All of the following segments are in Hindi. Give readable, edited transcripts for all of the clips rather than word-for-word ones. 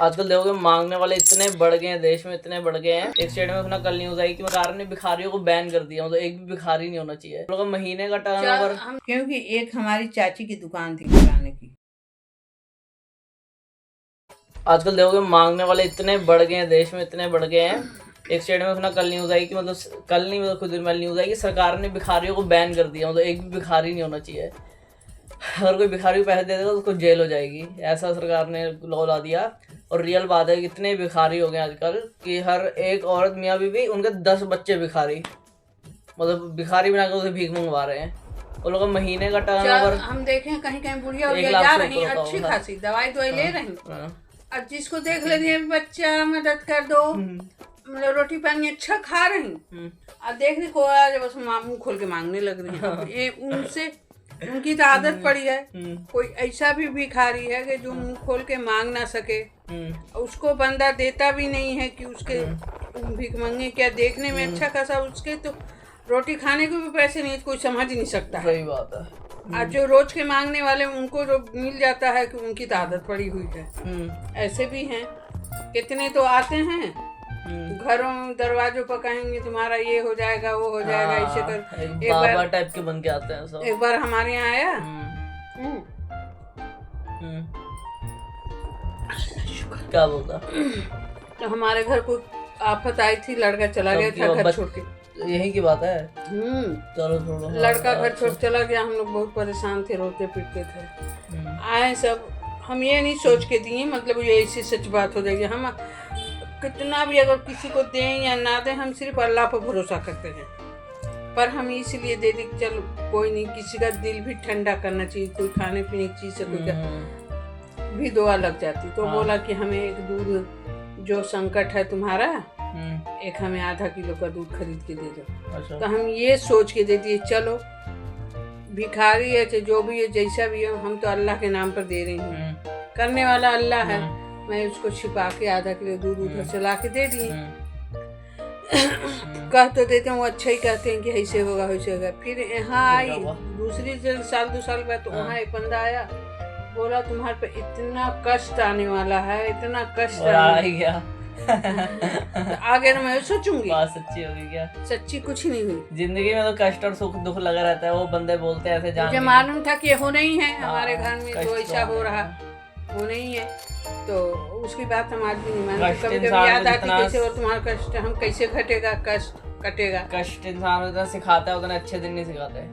आजकल देखोगे मांगने वाले इतने बढ़ गए हैं, देश में इतने बढ़ गए हैं। एक स्टेट में अपना कल न्यूज आई कि सरकार ने भिखारियों को बैन कर दिया, मतलब एक भी भिखारी नहीं होना चाहिए। लोगों का महीने का टर्नओवर, क्योंकि एक हमारी चाची की दुकान थी किराने की। आजकल देखोगे मांगने वाले इतने बढ़ गए हैं, देश में इतने बढ़ गए हैं। एक स्टेट में अपना कल न्यूज आई कि मतलब कल नहीं, मतलब कुछ दिन पहले न्यूज आई कि सरकार ने भिखारियों को बैन कर दिया, मतलब एक भी भिखारी नहीं होना चाहिए। अगर कोई भिखारी को पैसे दे देगा तो उसको जेल हो जाएगी, ऐसा सरकार ने लॉ ला दिया। और रियल बात है कि इतने भिखारी हो गए आजकल कि हर एक औरत मियाँ बीवी उनके 10 बच्चे भिखारी, मतलब भिखारी बना के उसे भीख मंगवा रहे हैं। और लोग महीने का टर्नओवर हम देखें कहीं कहीं बुढ़िया जा रही हैं, अच्छी खासी दवाई ले रही, अब जिसको देख ले रही है बच्चा मदद कर दो, मतलब रोटी पानी अच्छा खा रही, अब देखने को बस मुंह खोल के मांगने लग रही है। उनसे उनकी तो आदत पड़ी है। कोई ऐसा भी भिखारी है कि जो मुंह खोल के मांग ना सके, उसको बंदा देता भी नहीं है कि उसके भीख मांगे क्या, देखने में अच्छा खासा, उसके तो रोटी खाने को भी पैसे नहीं, कोई समझ ही नहीं सकता। सही बात है। आज जो रोज के मांगने वाले उनको जो मिल जाता है कि उनकी तो आदत पड़ी हुई है। ऐसे भी हैं, कितने तो आते हैं घरों दरवाजों पर कहेंगे तुम्हारा ये हो जाएगा वो हो जाएगा, ऐसे कर एक बाबा टाइप के बन के आते हैं सब। एक बार हमारे यहाँ आया, क्या बोलता, तो हमारे घर को आफत आई थी, लड़का चला गया था घर छोड़ के। यही की बात है। चलो छोड़ो, लड़का घर छोड़ चला गया, हम लोग बहुत परेशान थे, रोते पीटते थे। आए सब, हम ये नहीं सोच के दिए, मतलब ये ऐसी सच बात हो जाएगी। हम कितना भी अगर किसी को दें या ना दें, हम सिर्फ अल्लाह पर भरोसा करते हैं। पर हम इसलिए दे दी, चलो कोई नहीं, किसी का दिल भी ठंडा करना चाहिए, कोई खाने पीने की चीज से कोई भी दुआ लग जाती। तो बोला कि हमें एक दूध, जो संकट है तुम्हारा, एक हमें आधा किलो का दूध खरीद के दे दो। अच्छा। तो हम ये सोच के दे दिए, चलो भिखारी है चाहे जो भी है, जैसा भी है, हम तो अल्लाह के नाम पर दे रहे हैं, करने वाला अल्लाह है। मैं उसको छिपा के आधा किलो दूध उधर से ला के दे दिए। कह तो देते हैं, वो अच्छा ही कहते हैं कि ऐसे होगा वैसे होगा। फिर यहाँ आई दूसरी साल 2 साल बाद, तो वहाँ एक बंदा आया, बोला तुम्हारे पे इतना कष्ट आने वाला है, इतना कष्ट आ गया। आगे मैं सोचूंगी बात सच्ची होगी क्या? सच्ची कुछ नहीं हुई जिंदगी में, तो कष्ट और सुख दुख लगा रहता है। वो बंदे बोलते हैं ऐसे, मुझे मालूम था कि हो नहीं है हमारे घर में, तो ऐसा हो रहा वो नहीं है, तो उसकी बात हम आज भी नहीं मानते। कभी कभी याद आती कैसे, और तुम्हारा कष्ट हम कैसे घटेगा, कष्ट कटेगा। कष्ट इंसान उतना सिखाता है, उतना अच्छे दिन नहीं सिखाते।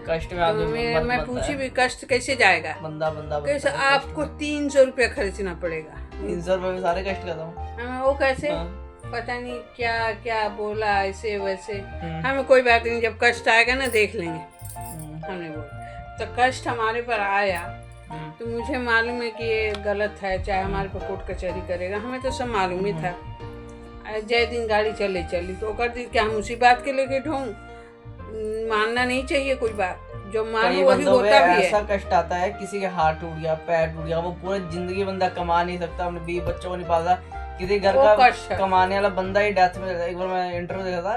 कष्ट में आदमी मैं पूछी भी, कष्ट कैसे जाएगा? बंदा कैसे आपको 300 रुपया खर्चना पड़ेगा? 300 रुपये में सारे कष्ट खत्म। वो कैसे? पता नहीं क्या क्या बोला, ऐसे वैसे। हमें कोई बात नहीं, जब कष्ट आएगा ना देख लेंगे, हमने बोला। तो कष्ट हमारे पर आया, तो मुझे मालूम है कि ये गलत है, चाहे हमारे पर कोर्ट कचहरी करेगा, हमें तो सब मालूम ही था। जय दिन गाड़ी चली तो कर दी, क्या हम उसी बात के लेके ढोंग? मानना नहीं चाहिए कोई बात, जो मानो वही होता भी है। ऐसा कष्ट आता है, किसी के हाथ टूट गया, पैर टूट गया, वो पूरी जिंदगी बंदा कमा नहीं सकता, अपने 20 बच्चों को नहीं पालता, किसी घर का कमाने वाला बंदा ही डेथ में। एक बार मैं इंटरव्यू देखा था,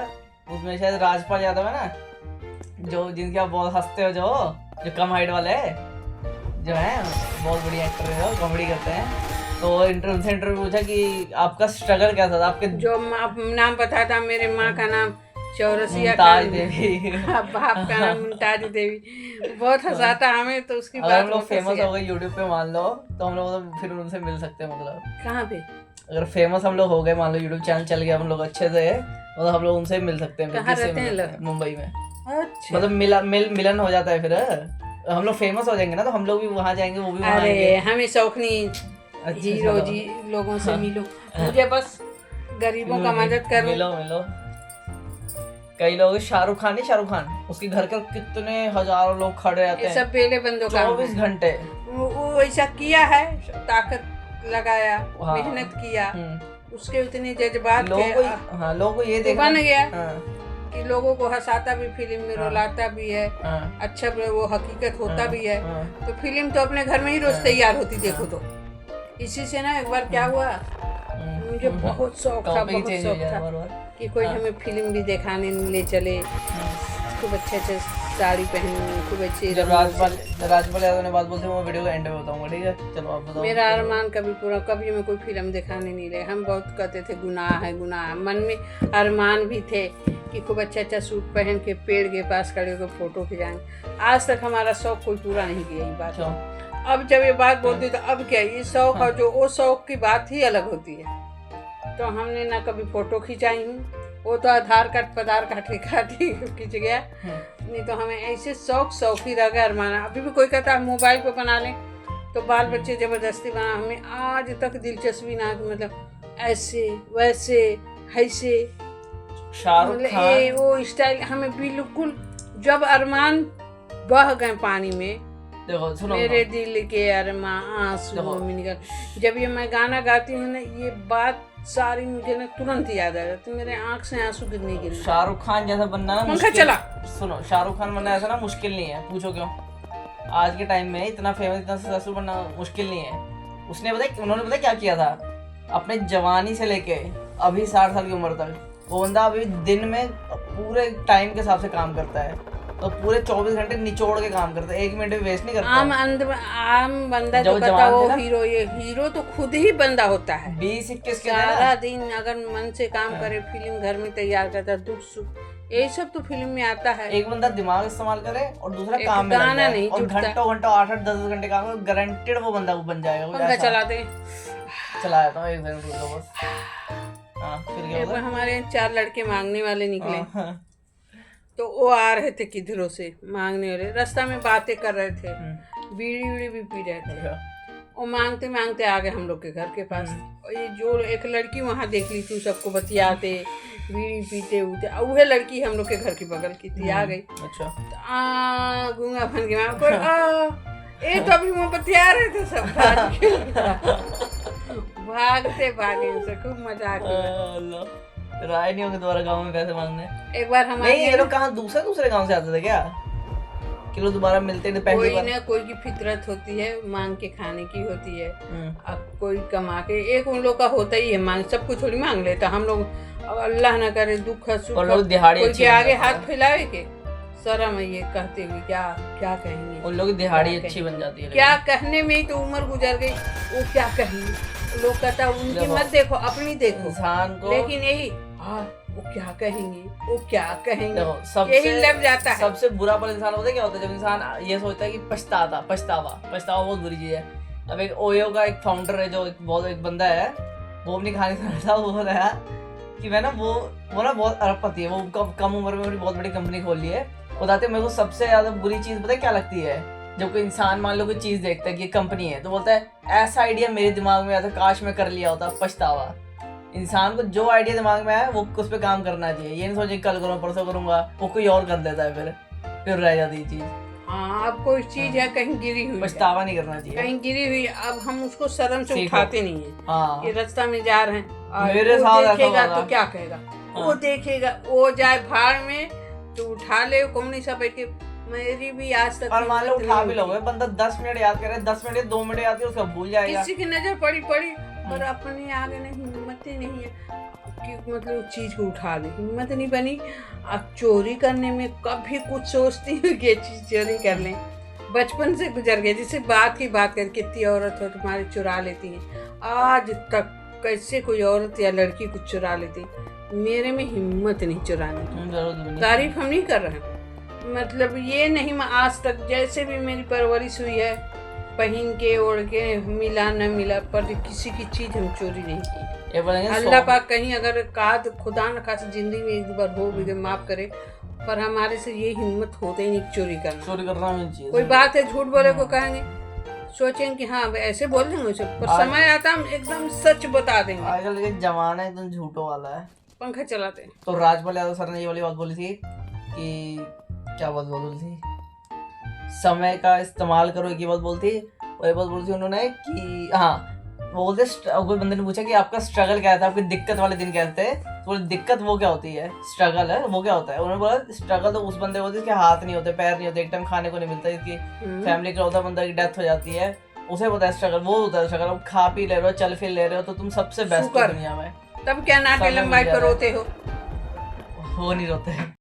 उसमें शायद राजपाल यादव है ना, जो जिनके आप बहुत हंसते हो, जो कम हाइट वाले जो है, बहुत बढ़िया एक्टर है, कॉमेडी करते हैं। तो इंटरव्यू पूछा कि आपका स्ट्रगल क्या था, आपके जो नाम पता था, मेरे माँ का नाम चौरसिया देवी, बाप का नाम मुमताज देवी। बहुत हंसाता हमें, तो उसकी बात। हम लोग फेमस हो गए यूट्यूब पे मान लो, तो हम लोग फिर उनसे मिल सकते हैं। मतलब कहाँ पे? अगर फेमस हम लोग हो गए, मान लो यूट्यूब चैनल चल गया हम लोग अच्छे से, मतलब हम लोग उनसे मिल सकते हैं। कहाँ रहते हैं लोग? मुंबई में। अच्छा। मतलब मिलन हो जाता है, फिर हम लोग फेमस हो जाएंगे ना, तो हम लोग भी वहाँ जाएंगे, वो भी वहाँ आएंगे। हमें शौक नहीं हीरो जी लोगों से मिलो, मुझे बस गरीबों का मदद करो। मिलो। कई लोग, शाहरुख खान, उसके घर के कितने हजारों लोग खड़े रहते हैं, सब बेले बंदों का 24 घंटे। वो ऐसा किया है, ताकत लगाया, मेहनत किया, उसके उतने जज्बात लोगों को ये देखना बन गया कि लोगों को हंसाता भी, फिल्म में रुलाता भी है, अच्छा वो हकीकत होता भी है। तो फिल्म तो अपने घर में ही रोज तैयार होती, देखो तो। इसी से ना एक बार क्या हुआ, मुझे बहुत शौक था कि कोई हमें फिल्म भी दिखाने ले चले, खूब अच्छे साड़ी पहनी खूब अच्छी। जब राजपाल यादव ने बात बोलते वो वीडियो को एंड में बताऊंगा, ठीक है? चलो आप बताओ। मेरा अरमान कभी पूरा, कभी मैं कोई फिल्म दिखाने नहीं रहे। हम बहुत कहते थे गुनाह है गुनाह है, मन में अरमान भी थे कि खूब अच्छा सूट पहन के पेड़ के पास खड़े होकर फोटो खिंचाएंगे। आज तक हमारा शौक कोई पूरा नहीं किया ये बात। अब जब ये बात बोलती तो अब क्या, ये शौक और जो वो शौक की बात ही अलग होती है। तो हमने ना कभी फोटो खिंचाई हूँ, वो तो आधार कार्ड पधार कार्ड ही खिंच गया, नहीं तो हमें ऐसे शौक ही रह गया अरमाना। अभी भी कोई कहता है मोबाइल पे बना लें तो बाल बच्चे जबरदस्ती बना, हमें आज तक दिलचस्पी ना कि मतलब ऐसे वैसे ऐसे शाहरुख खान वो स्टाइल हमें बिल्कुल। जब अरमान बह गए पानी में, देखो सुनो, मेरे दिल के अरमान आंसू में निकल। जब ये मैं गाना गाती हूँ ना, ये बात सारी मुझे ना तुरंत याद आ जाती, मेरे आंख से आंसू गिरने गिरने। शाहरुख खान जैसा बनना ना मुश्किल, चला सुनो, शाहरुख खान बनना ऐसा ना मुश्किल नहीं है। पूछो क्यों? आज के टाइम में इतना फेमस, इतना सक्सेसफुल बनना मुश्किल नहीं है। उन्होंने पता क्या किया था? अपने जवानी से लेके अभी 60 साल की उम्र तक वो बंदा अभी दिन में पूरे टाइम के हिसाब से काम करता है, तो पूरे 24 घंटे निचोड़ के काम करता है, 1 मिनट भी वेस्ट नहीं करता। आम बंदा जो कहता वो हीरो, ये हीरो तो खुद ही बंदा होता है। 20-21 के सारा दिन अगर मन से काम करे, फिल्म घर में तैयार करता, दुख सुख यही सब तो फिल्म में आता है। एक बंदा दिमाग इस्तेमाल करे और दूसरा काम में लग जाए और घंटों 8-10 घंटे काम करे, गारंटेड वो बंदा बन जाएगा। पंखा चलाते चलाया था एक दिन बस। फिर क्या हुआ? हमारे 4 लड़के मांगने वाले निकले, तो वो आ रहे थे किधरों से मांगने वाले, रास्ता में बातें कर रहे थे, बीड़ी भी पी रहे थे। और मांगते मांगते आ गए हम लोग के घर के पास। और ये जो एक लड़की वहाँ देख ली थी, सबको बतियाते बीड़ी पीते उते, वह लड़की हम लोग के घर की बगल की थी, आ गई। अच्छा। तो गूंगा फन के कोई ये तो अभी वो बतिया रहे थे सब, भागते भागे उनसे खूब मजाक। राय नहीं होंगे दोबारा गांव में पैसे मांगने। एक बार हमारे नहीं, ये लोग कहाँ दूसरे गांव से आते थे क्या कि लोग दोबारा मिलते थे? कोई ना कोई की फितरत होती है, मांग के खाने की होती है। अब कोई कमा के, एक उन लोग का होता ही है मांग, सब कुछ थोड़ी मांग लेता। हम लोग अब अल्लाह ना करे दुख सुख कोई के आगे हाथ फैलावे के शर्म है, ये कहते हुए क्या कहेंगे। उन लोग की दिहाड़ी अच्छी बन जाती है, क्या कहने में ही तो उम्र गुजर गई, वो क्या कहेंगे। लोग कहता उनकी मत देखो, अपनी देखो इंसान को। लेकिन यही वो क्या कहेंगे, वो क्या कहेंगे, यही लग जाता है। सबसे बुरा पल इंसान होता है क्या होता है? जब इंसान ये सोचता है कि पछतावा बहुत बुरी चीज है। अब एक ओयो का एक फाउंडर है, जो एक बंदा है, वो अपनी कहानी सुना था। वो बोल रहा कि मैं ना वो ना बहुत अरबपति है, वो कम उम्र में बहुत बड़ी कंपनी खोल ली है। बताते मेरे को सबसे ज्यादा बुरी चीज पता है क्या लगती है? जब कोई इंसान मान लो कोई चीज देखता है कि कंपनी है, तो बोलता है ऐसा आइडिया मेरे दिमाग में आया था, काश मैं कर लिया होता। पछतावा। इंसान को जो आइडिया दिमाग में आया वो उस पर काम करना चाहिए, ये नहीं सोचे कल करूँगा परसों करूंगा, वो कोई और कर देता है, फिर रह जाती है चीज। हाँ, अब कोई चीज है कहीं गिरी हुई, पछतावा नहीं करना चाहिए। कहीं गिरी हुई, अब हम उसको शर्म से उठाते नहीं है। हाँ। ये रास्ता में जा रहे हैं, मेरे साथ देखेगा तो क्या कहेगा? वो देखेगा, वो जाए भाड़ में तो उठा ले, कौन सा बैठ के। मेरी भी आज तक, और मान लो उठा भी लोगे, बंदा 10 मिनट याद करे, 10 मिनट 2 मिनट याद करे, उसका भूल जाएगा। किसी की नजर पड़ी और अपने आगे नहीं, हिम्मत ही नहीं है कि मतलब चीज को उठा ले, हिम्मत नहीं बनी। अब चोरी करने में कभी कुछ सोचती हूँ कि चीज चोरी कर लें, बचपन से गुजर गए। जैसे बात कर, कितनी औरत हो तुम्हारी चुरा लेती है, आज तक कैसे कोई औरत या लड़की कुछ चुरा लेती, मेरे में हिम्मत नहीं चुराने की। तारीफ हम नहीं कर रहे हैं, मतलब ये नहीं, मैं आज तक जैसे भी मेरी परवरिश हुई है, पहन के ओढ़ के मिला न मिला, पर किसी की चीज हम चोरी नहीं की। अल्लाह पाक कहीं अगर खुदा न खास जिंदगी में एक बार हो भी माफ करे, पर हमारे से ये हिम्मत होता ही नहीं चोरी करना नहीं चाहिए। कोई बात है झूठ बोले को कहेंगे, सोचेंगे कि हाँ ऐसे बोल देंगे उसे, पर समय आता हम एकदम सच बता देंगे। आजकल के जमाना एकदम झूठों वाला है। पंखा चलाते हैं। तो राजपाल यादव सर ने ये वाली बात बोली थी कि क्या बात बोली थी, समय का इस्तेमाल करो, एक बात बोलती, और एक बात बोली थी उन्होंने कि हाँ, वो बोलते, कोई बंदे ने पूछा कि आपका स्ट्रगल क्या था, आपकी दिक्कत वाले दिन कहते हैं, तो बोले दिक्कत वो क्या होती है, स्ट्रगल है वो क्या होता है। उन्होंने बोला स्ट्रगल तो उस बंदे को होती है जिसके हाथ नहीं होते, पैर नहीं होते, एक टाइम खाने को नहीं मिलता, इसकी फैमिली का होता, बंदा की डेथ हो जाती है, उसे पता है स्ट्रगल, वो होता है स्ट्रगल। खा पी ले रहे हो, चल फिर ले रहे हो, तो तुम सबसे बेस्ट दुनिया में। तब क्या नाटे लंबाई पर रोते हो? वो नहीं रोते।